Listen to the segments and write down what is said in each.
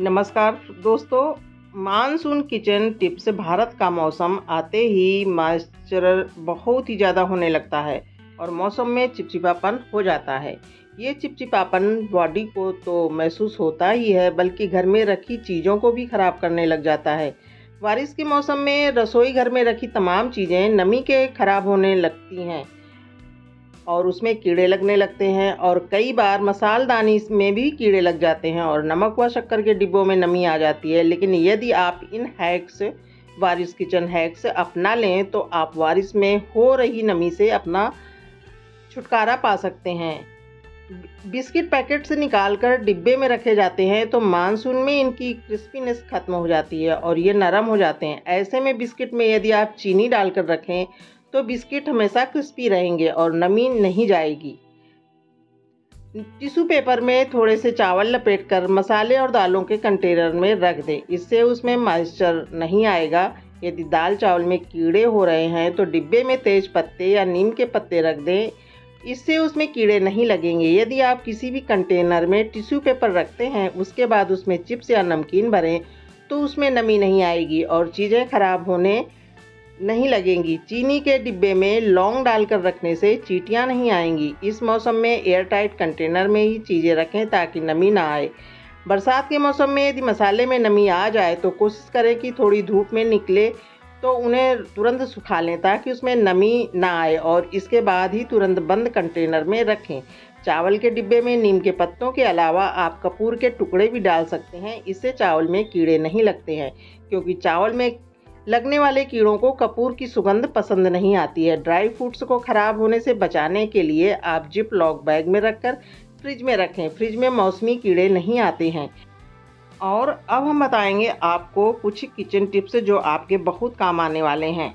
नमस्कार दोस्तों, monsoon kitchen tips. Bharat का मौसम आते ही मॉइस्चर बहुत ही ज़्यादा होने लगता है और मौसम में चिपचिपापन हो जाता है। ये चिपचिपापन बॉडी को तो महसूस होता ही है, बल्कि घर में रखी चीज़ों को भी ख़राब करने लग जाता है। बारिश के मौसम में रसोई घर में रखी तमाम चीज़ें नमी के ख़राब होने लगती हैं और उसमें कीड़े लगने लगते हैं और कई बार मसालदानी में भी कीड़े लग जाते हैं और नमक व शक्कर के डिब्बों में नमी आ जाती है। लेकिन यदि आप इन हैक्स, वारिस किचन हैक्स अपना लें तो आप वारिस में हो रही नमी से अपना छुटकारा पा सकते हैं। बिस्किट पैकेट से निकालकर डिब्बे में रखे जाते हैं तो मानसून में इनकी क्रिस्पीनेस खत्म हो जाती है और ये नरम हो जाते हैं। ऐसे में बिस्किट में यदि आप चीनी डालकर रखें तो बिस्किट हमेशा क्रिस्पी रहेंगे और नमी नहीं जाएगी। टिश्यू पेपर में थोड़े से चावल लपेटकर मसाले और दालों के कंटेनर में रख दें, इससे उसमें मॉइस्चर नहीं आएगा। यदि दाल चावल में कीड़े हो रहे हैं तो डिब्बे में तेज पत्ते या नीम के पत्ते रख दें, इससे उसमें कीड़े नहीं लगेंगे। यदि आप किसी भी कंटेनर में टिश्यू पेपर रखते हैं, उसके बाद उसमें चिप्स या नमकीन भरें तो उसमें नमी नहीं आएगी और चीज़ें खराब होने नहीं लगेंगी। चीनी के डिब्बे में लौंग डालकर रखने से चींटियां नहीं आएंगी। इस मौसम में एयर टाइट कंटेनर में ही चीज़ें रखें ताकि नमी ना आए। बरसात के मौसम में यदि मसाले में नमी आ जाए तो कोशिश करें कि थोड़ी धूप में निकले तो उन्हें तुरंत सुखा लें ताकि उसमें नमी ना आए और इसके बाद ही तुरंत बंद कंटेनर में रखें। चावल के डिब्बे में नीम के पत्तों के अलावा आप कपूर के टुकड़े भी डाल सकते हैं, इससे चावल में कीड़े नहीं लगते हैं, क्योंकि चावल में लगने वाले कीड़ों को कपूर की सुगंध पसंद नहीं आती है। ड्राई फ्रूट्स को खराब होने से बचाने के लिए आप जिप लॉक बैग में रखकर फ्रिज में रखें। फ्रिज में मौसमी कीड़े नहीं आते हैं। और अब हम बताएंगे आपको कुछ किचन टिप्स जो आपके बहुत काम आने वाले हैं।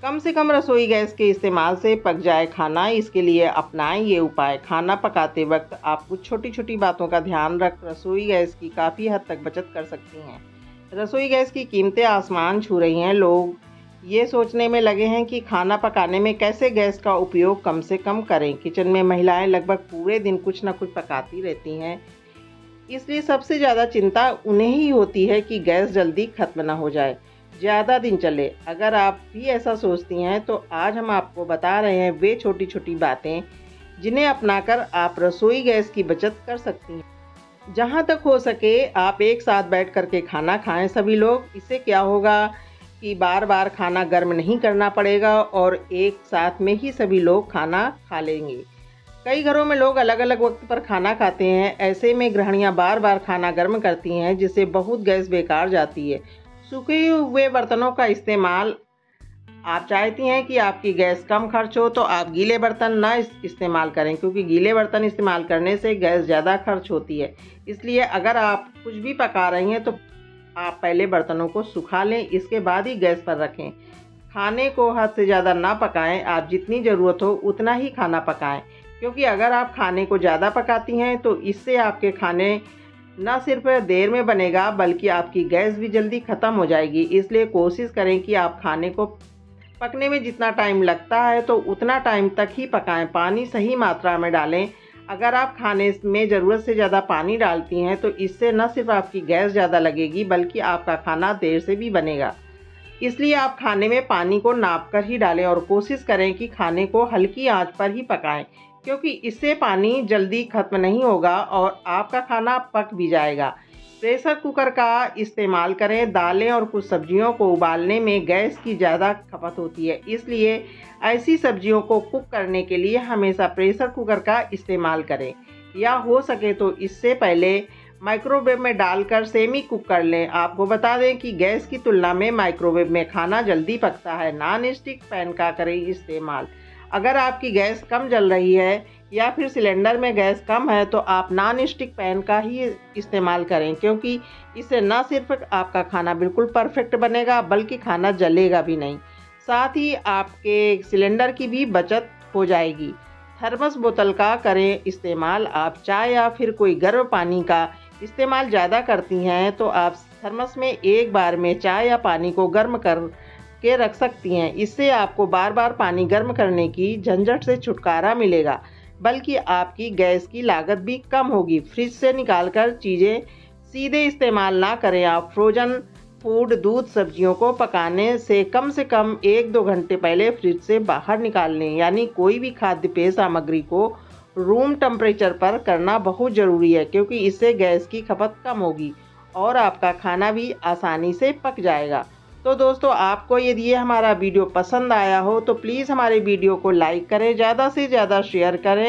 कम से कम रसोई गैस के इस्तेमाल से पक जाए खाना, इसके लिए अपनाएं ये उपाय। खाना पकाते वक्त आप कुछ छोटी छोटी बातों का ध्यान रख रसोई गैस की काफ़ी हद तक बचत कर सकती हैं। रसोई गैस की कीमतें आसमान छू रही हैं। लोग ये सोचने में लगे हैं कि खाना पकाने में कैसे गैस का उपयोग कम से कम करें। किचन में महिलाएं लगभग पूरे दिन कुछ न कुछ पकाती रहती हैं, इसलिए सबसे ज़्यादा चिंता उन्हें ही होती है कि गैस जल्दी खत्म ना हो जाए, ज़्यादा दिन चले। अगर आप भी ऐसा सोचती हैं तो आज हम आपको बता रहे हैं वे छोटी छोटी बातें जिन्हें अपनाकर आप रसोई गैस की बचत कर सकती हैं। जहाँ तक हो सके आप एक साथ बैठ करके खाना खाएं सभी लोग। इससे क्या होगा कि बार बार खाना गर्म नहीं करना पड़ेगा और एक साथ में ही सभी लोग खाना खा लेंगे। कई घरों में लोग अलग अलग वक्त पर खाना खाते हैं, ऐसे में गृहिणियाँ बार बार खाना गर्म करती हैं जिससे बहुत गैस बेकार जाती है। सूखे हुए बर्तनों का इस्तेमाल, आप चाहती हैं कि आपकी गैस कम खर्च हो तो आप गीले बर्तन ना इस्तेमाल करें, क्योंकि गीले बर्तन इस्तेमाल करने से गैस ज़्यादा खर्च होती है। इसलिए अगर आप कुछ भी पका रही हैं तो आप पहले बर्तनों को सुखा लें, इसके बाद ही गैस पर रखें। खाने को हद से ज़्यादा ना पकाएं, आप जितनी ज़रूरत हो उतना ही खाना पकाएं, क्योंकि अगर आप खाने को ज़्यादा पकाती हैं तो इससे आपके खाने न सिर्फ देर में बनेगा बल्कि आपकी गैस भी जल्दी ख़त्म हो जाएगी। इसलिए कोशिश करें कि आप खाने को पकने में जितना टाइम लगता है तो उतना टाइम तक ही पकाएं। पानी सही मात्रा में डालें। अगर आप खाने में ज़रूरत से ज़्यादा पानी डालती हैं तो इससे न सिर्फ आपकी गैस ज़्यादा लगेगी बल्कि आपका खाना देर से भी बनेगा। इसलिए आप खाने में पानी को नाप कर ही डालें और कोशिश करें कि खाने को हल्की आंच पर ही पकाएं, क्योंकि इससे पानी जल्दी खत्म नहीं होगा और आपका खाना पक भी जाएगा। प्रेशर कुकर का इस्तेमाल करें। दालें और कुछ सब्जियों को उबालने में गैस की ज़्यादा खपत होती है, इसलिए ऐसी सब्जियों को कुक करने के लिए हमेशा प्रेशर कुकर का इस्तेमाल करें, या हो सके तो इससे पहले माइक्रोवेव में डालकर सेमी कुक कर लें। आपको बता दें कि गैस की तुलना में माइक्रोवेव में खाना जल्दी पकता है। नॉन स्टिक पैन का करें इस्तेमाल। अगर आपकी गैस कम जल रही है या फिर सिलेंडर में गैस कम है तो आप नॉन स्टिक पैन का ही इस्तेमाल करें, क्योंकि इससे न सिर्फ आपका खाना बिल्कुल परफेक्ट बनेगा बल्कि खाना जलेगा भी नहीं, साथ ही आपके सिलेंडर की भी बचत हो जाएगी। थर्मस बोतल का करें इस्तेमाल। आप चाय या फिर कोई गर्म पानी का इस्तेमाल ज़्यादा करती हैं तो आप थर्मस में एक बार में चाय या पानी को गर्म कर के रख सकती हैं। इससे आपको बार बार पानी गर्म करने की झंझट से छुटकारा मिलेगा, बल्कि आपकी गैस की लागत भी कम होगी। फ्रिज से निकालकर चीज़ें सीधे इस्तेमाल ना करें आप। फ्रोजन फूड, दूध, सब्जियों को पकाने से कम 1-2 घंटे पहले फ्रिज से बाहर निकाल लें। यानी कोई भी खाद्य पेय सामग्री को रूम टेम्परेचर पर करना बहुत ज़रूरी है, क्योंकि इससे गैस की खपत कम होगी और आपका खाना भी आसानी से पक जाएगा। तो दोस्तों, आपको यदि ये हमारा वीडियो पसंद आया हो तो प्लीज़ हमारे वीडियो को लाइक करें, ज़्यादा से ज़्यादा शेयर करें